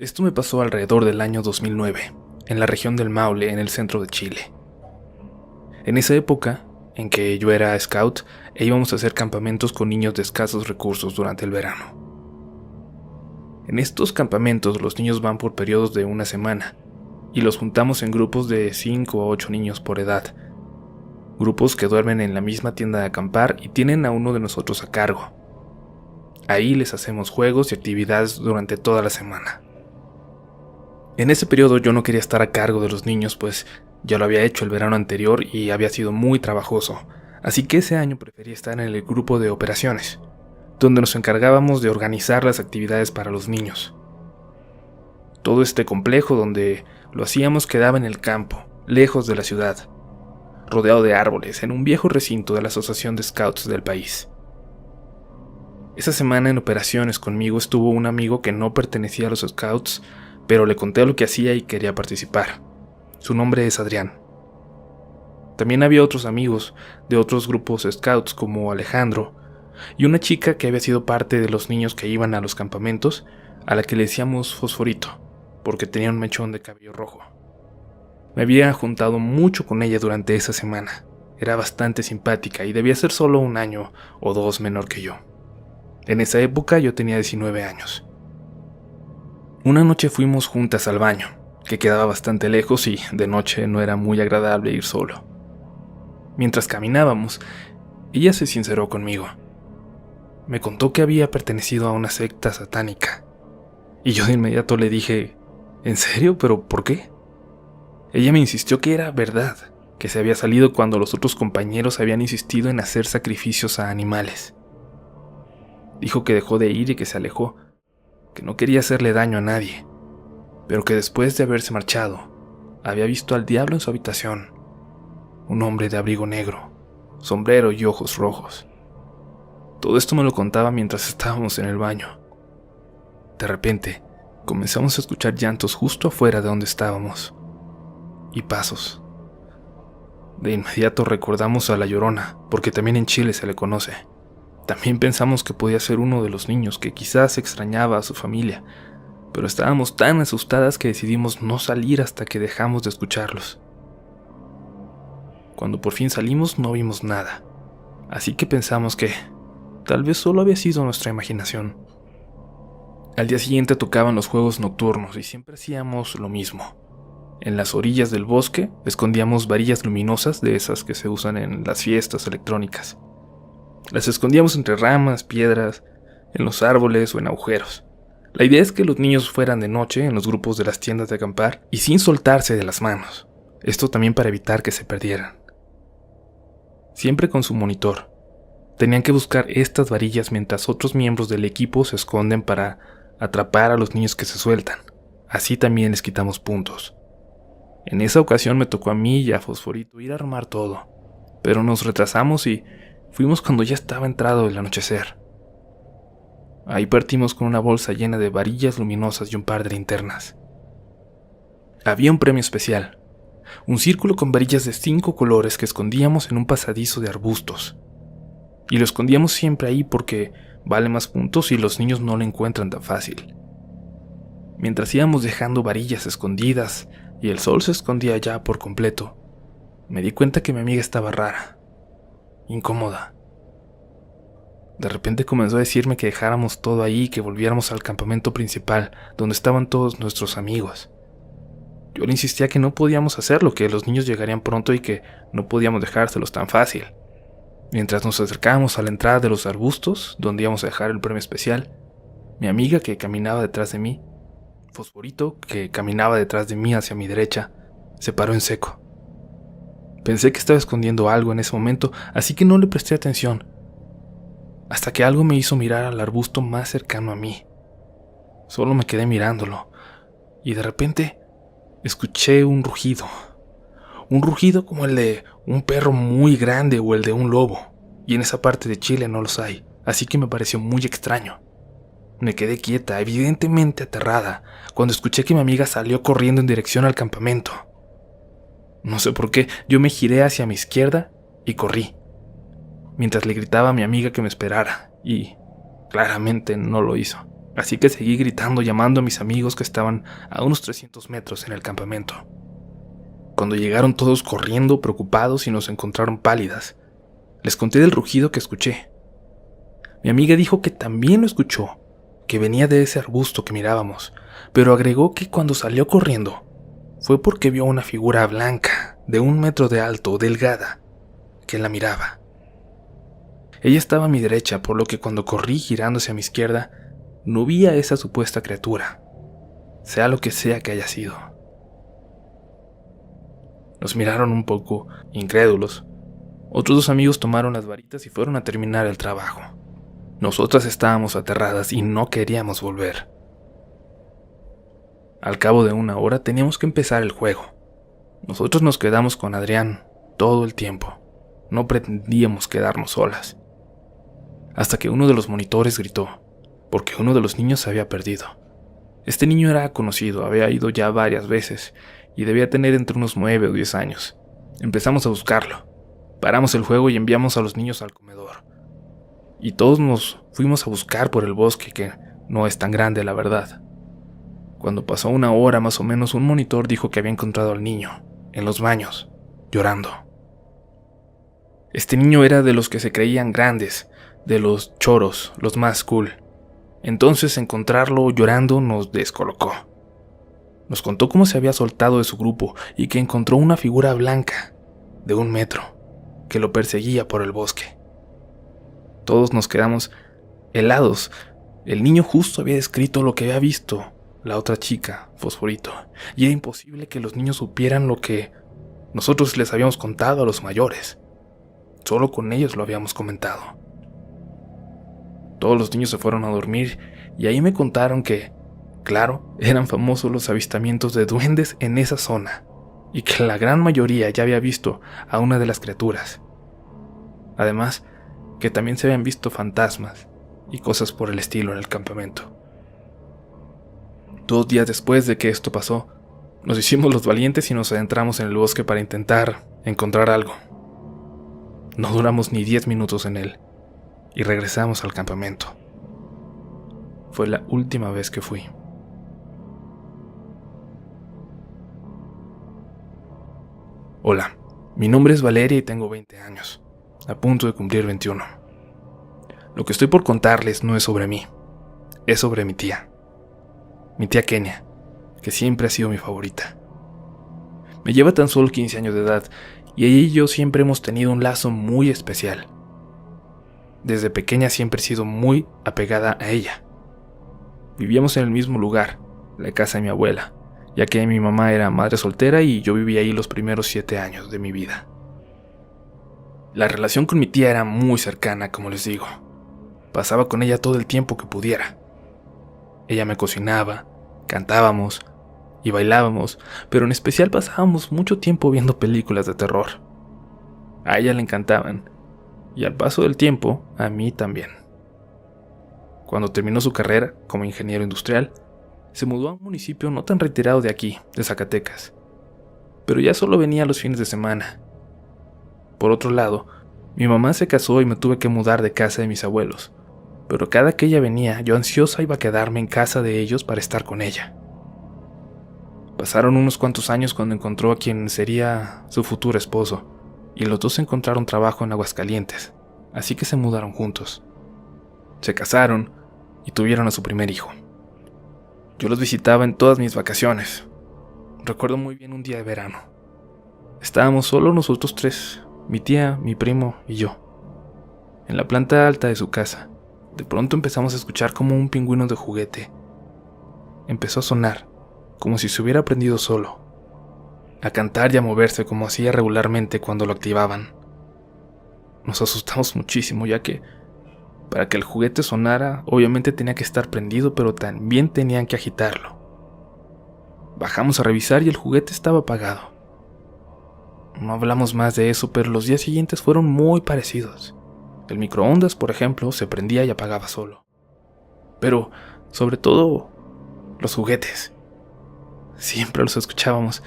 Esto me pasó alrededor del año 2009, en la región del Maule, en el centro de Chile. En esa época, en que yo era scout, íbamos a hacer campamentos con niños de escasos recursos durante el verano. En estos campamentos los niños van por periodos de una semana, y los juntamos en grupos de 5 a 8 niños por edad. Grupos que duermen en la misma tienda de acampar y tienen a uno de nosotros a cargo. Ahí les hacemos juegos y actividades durante toda la semana. En ese periodo yo no quería estar a cargo de los niños, pues ya lo había hecho el verano anterior y había sido muy trabajoso, así que ese año preferí estar en el grupo de operaciones, donde nos encargábamos de organizar las actividades para los niños. Todo este complejo donde lo hacíamos quedaba en el campo, lejos de la ciudad, rodeado de árboles, en un viejo recinto de la Asociación de Scouts del país. Esa semana en operaciones conmigo estuvo un amigo que no pertenecía a los Scouts, pero le conté lo que hacía y quería participar. Su nombre es Adrián. También había otros amigos de otros grupos Scouts como Alejandro y una chica que había sido parte de los niños que iban a los campamentos, a la que le decíamos Fosforito, porque tenía un mechón de cabello rojo. Me había juntado mucho con ella durante esa semana. Era bastante simpática y debía ser solo 1 año o 2 menor que yo. En esa época yo tenía 19 años. Una noche fuimos juntas al baño, que quedaba bastante lejos y de noche no era muy agradable ir solo. Mientras caminábamos, ella se sinceró conmigo. Me contó que había pertenecido a una secta satánica. Y yo de inmediato le dije, ¿en serio? ¿Pero por qué? Ella me insistió que era verdad, que se había salido cuando los otros compañeros habían insistido en hacer sacrificios a animales. Dijo que dejó de ir y que se alejó, que no quería hacerle daño a nadie, pero que después de haberse marchado, había visto al diablo en su habitación, un hombre de abrigo negro, sombrero y ojos rojos. Todo esto me lo contaba mientras estábamos en el baño. De repente, comenzamos a escuchar llantos justo afuera de donde estábamos, y pasos. De inmediato recordamos a La Llorona, porque también en Chile se le conoce. También pensamos que podía ser uno de los niños que quizás extrañaba a su familia, pero estábamos tan asustadas que decidimos no salir hasta que dejamos de escucharlos. Cuando por fin salimos no vimos nada, así que pensamos que tal vez solo había sido nuestra imaginación. Al día siguiente tocaban los juegos nocturnos y siempre hacíamos lo mismo. En las orillas del bosque escondíamos varillas luminosas de esas que se usan en las fiestas electrónicas. Las escondíamos entre ramas, piedras, en los árboles o en agujeros. La idea es que los niños fueran de noche en los grupos de las tiendas de acampar y sin soltarse de las manos. Esto también para evitar que se perdieran. Siempre con su monitor. Tenían que buscar estas varillas mientras otros miembros del equipo se esconden para atrapar a los niños que se sueltan. Así también les quitamos puntos. En esa ocasión me tocó a mí y a Fosforito ir a armar todo, pero nos retrasamos y fuimos cuando ya estaba entrado el anochecer. Ahí partimos con una bolsa llena de varillas luminosas y un par de linternas. Había un premio especial, un círculo con varillas de 5 colores que escondíamos en un pasadizo de arbustos. Y lo escondíamos siempre ahí porque vale más puntos y los niños no lo encuentran tan fácil. Mientras íbamos dejando varillas escondidas y el sol se escondía ya por completo, me di cuenta que mi amiga estaba rara, incómoda. De repente comenzó a decirme que dejáramos todo ahí y que volviéramos al campamento principal, donde estaban todos nuestros amigos. Yo le insistía que no podíamos hacerlo, que los niños llegarían pronto y que no podíamos dejárselos tan fácil. Mientras nos acercábamos a la entrada de los arbustos, donde íbamos a dejar el premio especial, mi amiga que caminaba detrás de mí, Fosforito que caminaba detrás de mí hacia mi derecha, se paró en seco. Pensé que estaba escondiendo algo en ese momento, así que no le presté atención, hasta que algo me hizo mirar al arbusto más cercano a mí. Solo me quedé mirándolo, y de repente escuché un rugido como el de un perro muy grande o el de un lobo, y en esa parte de Chile no los hay, así que me pareció muy extraño. Me quedé quieta, evidentemente aterrada, cuando escuché que mi amiga salió corriendo en dirección al campamento. No sé por qué, yo me giré hacia mi izquierda y corrí, mientras le gritaba a mi amiga que me esperara, y claramente no lo hizo. Así que seguí gritando, llamando a mis amigos que estaban a unos 300 metros en el campamento. Cuando llegaron todos corriendo, preocupados, y nos encontraron pálidas, les conté del rugido que escuché. Mi amiga dijo que también lo escuchó, que venía de ese arbusto que mirábamos, pero agregó que cuando salió corriendo fue porque vio una figura blanca de 1 metro de alto, delgada, que la miraba. Ella estaba a mi derecha, por lo que cuando corrí girando hacia mi izquierda, no vi a esa supuesta criatura, sea lo que sea que haya sido. Nos miraron un poco incrédulos. Otros 2 amigos tomaron las varitas y fueron a terminar el trabajo. Nosotras estábamos aterradas y no queríamos volver. Al cabo de 1 hora teníamos que empezar el juego. Nosotros nos quedamos con Adrián todo el tiempo. No pretendíamos quedarnos solas. Hasta que uno de los monitores gritó, porque uno de los niños se había perdido. Este niño era conocido, había ido ya varias veces y debía tener entre unos 9 o 10 años. Empezamos a buscarlo. Paramos el juego y enviamos a los niños al comedor. Y todos nos fuimos a buscar por el bosque, que no es tan grande, la verdad. Cuando pasó 1 hora más o menos, un monitor dijo que había encontrado al niño, en los baños, llorando. Este niño era de los que se creían grandes, de los choros, los más cool. Entonces encontrarlo llorando nos descolocó. Nos contó cómo se había soltado de su grupo y que encontró una figura blanca, de 1 metro, que lo perseguía por el bosque. Todos nos quedamos helados. El niño justo había descrito lo que había visto la otra chica, Fosforito, y era imposible que los niños supieran lo que nosotros les habíamos contado a los mayores. Solo con ellos lo habíamos comentado. Todos los niños se fueron a dormir y ahí me contaron que, claro, eran famosos los avistamientos de duendes en esa zona y que la gran mayoría ya había visto a una de las criaturas. Además, que también se habían visto fantasmas y cosas por el estilo en el campamento. 2 días después de que esto pasó, nos hicimos los valientes y nos adentramos en el bosque para intentar encontrar algo. No duramos ni 10 minutos en él y regresamos al campamento. Fue la última vez que fui. Hola, mi nombre es Valeria y tengo 20 años, a punto de cumplir 21. Lo que estoy por contarles no es sobre mí, es sobre mi tía Kenia, que siempre ha sido mi favorita. Me lleva tan solo 15 años de edad y ella y yo siempre hemos tenido un lazo muy especial. Desde pequeña siempre he sido muy apegada a ella. Vivíamos en el mismo lugar, la casa de mi abuela, ya que mi mamá era madre soltera y yo vivía ahí los primeros 7 años de mi vida. La relación con mi tía era muy cercana, como les digo. Pasaba con ella todo el tiempo que pudiera. Ella me cocinaba, cantábamos y bailábamos, pero en especial pasábamos mucho tiempo viendo películas de terror. A ella le encantaban, y al paso del tiempo, a mí también. Cuando terminó su carrera como ingeniero industrial, se mudó a un municipio no tan retirado de aquí, de Zacatecas, pero ya solo venía los fines de semana. Por otro lado, mi mamá se casó y me tuve que mudar de casa de mis abuelos, pero cada que ella venía, yo ansiosa iba a quedarme en casa de ellos para estar con ella. Pasaron unos cuantos años cuando encontró a quien sería su futuro esposo, y los dos encontraron trabajo en Aguascalientes, así que se mudaron juntos. Se casaron y tuvieron a su primer hijo. Yo los visitaba en todas mis vacaciones. Recuerdo muy bien un día de verano. Estábamos solo nosotros 3, mi tía, mi primo y yo, en la planta alta de su casa. De pronto empezamos a escuchar como un pingüino de juguete empezó a sonar, como si se hubiera prendido solo, a cantar y a moverse como hacía regularmente cuando lo activaban. Nos asustamos muchísimo, ya que para que el juguete sonara, obviamente tenía que estar prendido, pero también tenían que agitarlo. Bajamos a revisar y el juguete estaba apagado. No hablamos más de eso, pero los días siguientes fueron muy parecidos. El microondas, por ejemplo, se prendía y apagaba solo. Pero, sobre todo, los juguetes. Siempre los escuchábamos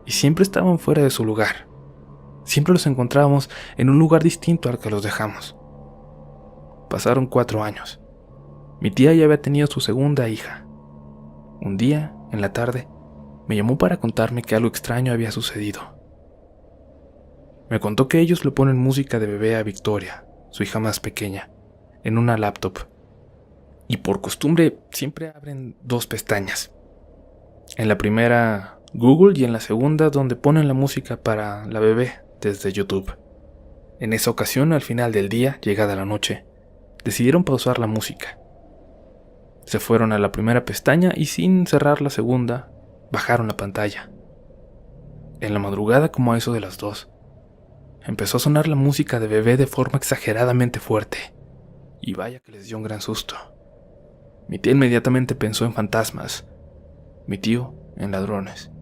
y siempre estaban fuera de su lugar. Siempre los encontrábamos en un lugar distinto al que los dejamos. Pasaron 4 años. Mi tía ya había tenido su segunda hija. Un día, en la tarde, me llamó para contarme que algo extraño había sucedido. Me contó que ellos le ponen música de bebé a Victoria, su hija más pequeña, en una laptop. Y por costumbre siempre abren dos pestañas. En la primera, Google, y en la segunda, donde ponen la música para la bebé desde YouTube. En esa ocasión, al final del día, llegada la noche, decidieron pausar la música. Se fueron a la primera pestaña y sin cerrar la segunda, bajaron la pantalla. En la madrugada, como a eso de las 2, empezó a sonar la música de bebé de forma exageradamente fuerte. Y vaya que les dio un gran susto. Mi tía inmediatamente pensó en fantasmas. Mi tío en ladrones.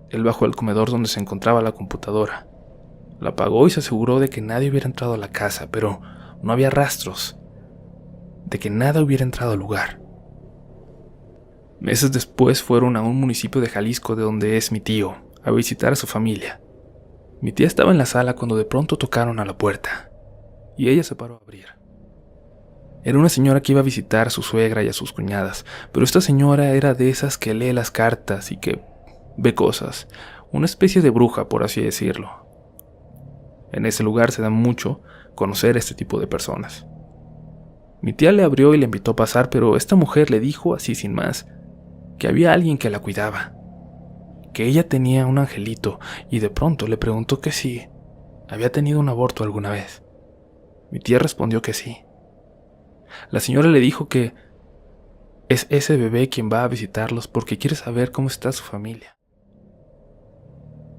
Él bajó al comedor donde se encontraba la computadora. La apagó y se aseguró de que nadie hubiera entrado a la casa, pero no había rastros de que nada hubiera entrado al lugar. Meses después fueron a un municipio de Jalisco de donde es mi tío, a visitar a su familia. Mi tía estaba en la sala cuando de pronto tocaron a la puerta, y ella se paró a abrir. Era una señora que iba a visitar a su suegra y a sus cuñadas, pero esta señora era de esas que lee las cartas y que ve cosas, una especie de bruja, por así decirlo. En ese lugar se da mucho conocer a este tipo de personas. Mi tía le abrió y le invitó a pasar, pero esta mujer le dijo así sin más que había alguien que la cuidaba, que ella tenía un angelito, y de pronto le preguntó que si había tenido un aborto alguna vez. Mi tía respondió que sí. La señora le dijo que es ese bebé quien va a visitarlos porque quiere saber cómo está su familia.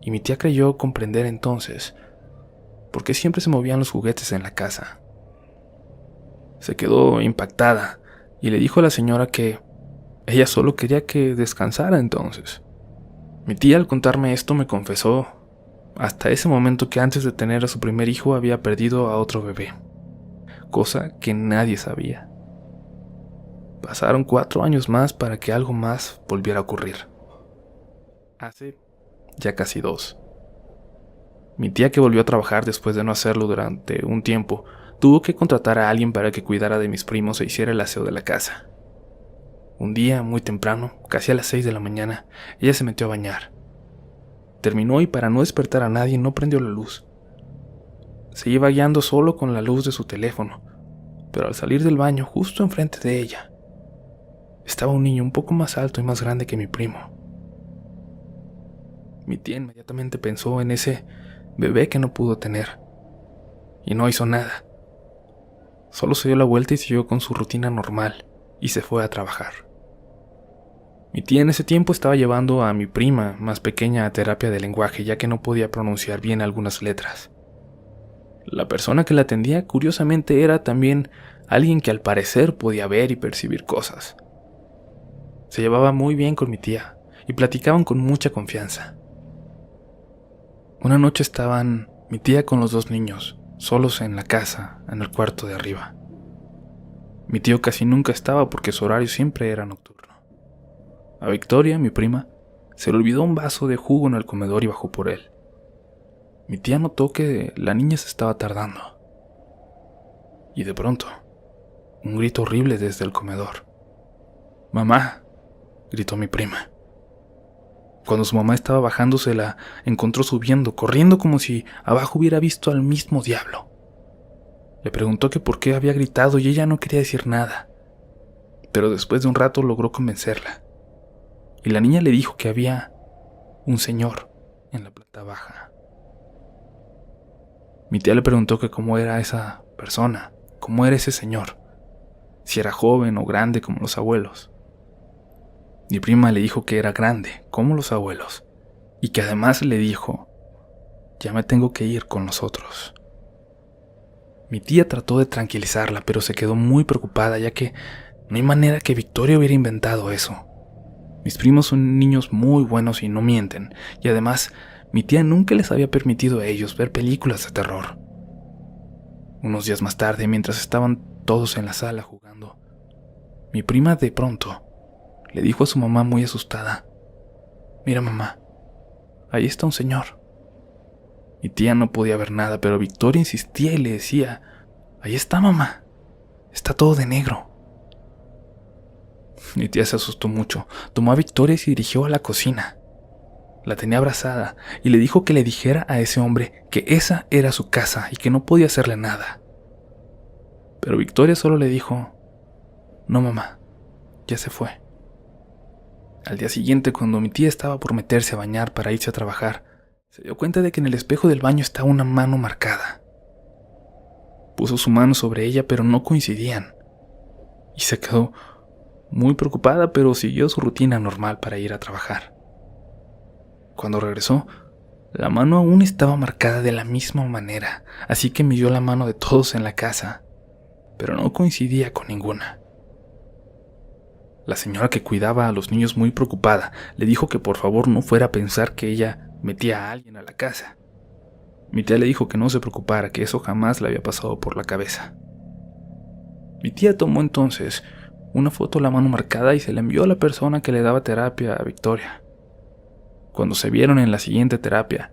Y mi tía creyó comprender entonces por qué siempre se movían los juguetes en la casa. Se quedó impactada y le dijo a la señora que ella solo quería que descansara entonces. Mi tía, al contarme esto, me confesó hasta ese momento que antes de tener a su primer hijo había perdido a otro bebé, cosa que nadie sabía. Pasaron 4 años más para que algo más volviera a ocurrir. Hace ya casi 2. Mi tía, que volvió a trabajar después de no hacerlo durante un tiempo, tuvo que contratar a alguien para que cuidara de mis primos e hiciera el aseo de la casa. Un día, muy temprano, casi a las 6 de la mañana, ella se metió a bañar. Terminó y para no despertar a nadie no prendió la luz. Se iba guiando solo con la luz de su teléfono, pero al salir del baño, justo enfrente de ella, estaba un niño un poco más alto y más grande que mi primo. Mi tía inmediatamente pensó en ese bebé que no pudo tener, y no hizo nada. Solo se dio la vuelta y siguió con su rutina normal, y se fue a trabajar. Mi tía en ese tiempo estaba llevando a mi prima más pequeña a terapia de lenguaje, ya que no podía pronunciar bien algunas letras. La persona que la atendía, curiosamente, era también alguien que al parecer podía ver y percibir cosas. Se llevaba muy bien con mi tía y platicaban con mucha confianza. Una noche estaban mi tía con los 2 niños, solos en la casa, en el cuarto de arriba. Mi tío casi nunca estaba porque su horario siempre era nocturno. A Victoria, mi prima, se le olvidó un vaso de jugo en el comedor y bajó por él. Mi tía notó que la niña se estaba tardando. Y de pronto, un grito horrible desde el comedor. «¡Mamá!», gritó mi prima. Cuando su mamá estaba bajando, se la encontró subiendo, corriendo como si abajo hubiera visto al mismo diablo. Le preguntó que por qué había gritado y ella no quería decir nada, pero después de un rato logró convencerla. Y la niña le dijo que había un señor en la planta baja. Mi tía le preguntó que cómo era esa persona, cómo era ese señor, si era joven o grande como los abuelos. Mi prima le dijo que era grande, como los abuelos, y que además le dijo: «Ya me tengo que ir con nosotros». Mi tía trató de tranquilizarla, pero se quedó muy preocupada, ya que no hay manera que Victoria hubiera inventado eso. Mis primos son niños muy buenos y no mienten, y además mi tía nunca les había permitido a ellos ver películas de terror. Unos días más tarde, mientras estaban todos en la sala jugando, mi prima de pronto le dijo a su mamá muy asustada: «Mira, mamá, ahí está un señor». Mi tía no podía ver nada, pero Victoria insistía y le decía: «Ahí está, mamá, está todo de negro». Mi tía se asustó mucho, tomó a Victoria y se dirigió a la cocina. La tenía abrazada y le dijo que le dijera a ese hombre que esa era su casa y que no podía hacerle nada. Pero Victoria solo le dijo: no, mamá, ya se fue. Al día siguiente, cuando mi tía estaba por meterse a bañar para irse a trabajar, se dio cuenta de que en el espejo del baño estaba una mano marcada. Puso su mano sobre ella, pero no coincidían. Y se quedó muy preocupada, pero siguió su rutina normal para ir a trabajar. Cuando regresó, la mano aún estaba marcada de la misma manera, así que midió la mano de todos en la casa, pero no coincidía con ninguna. La señora que cuidaba a los niños, muy preocupada, le dijo que por favor no fuera a pensar que ella metía a alguien a la casa. Mi tía le dijo que no se preocupara, que eso jamás le había pasado por la cabeza. Mi tía tomó entonces una foto de la mano marcada y se la envió a la persona que le daba terapia a Victoria. Cuando se vieron en la siguiente terapia,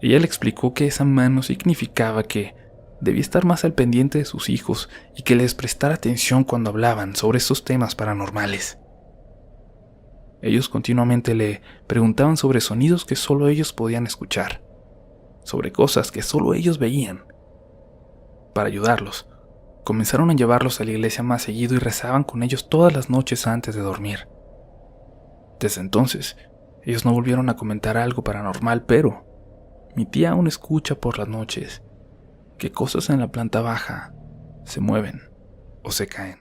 ella le explicó que esa mano significaba que debía estar más al pendiente de sus hijos y que les prestara atención cuando hablaban sobre estos temas paranormales. Ellos continuamente le preguntaban sobre sonidos que solo ellos podían escuchar, sobre cosas que solo ellos veían. Para ayudarlos, comenzaron a llevarlos a la iglesia más seguido y rezaban con ellos todas las noches antes de dormir. Desde entonces, ellos no volvieron a comentar algo paranormal, pero mi tía aún escucha por las noches que cosas en la planta baja se mueven o se caen.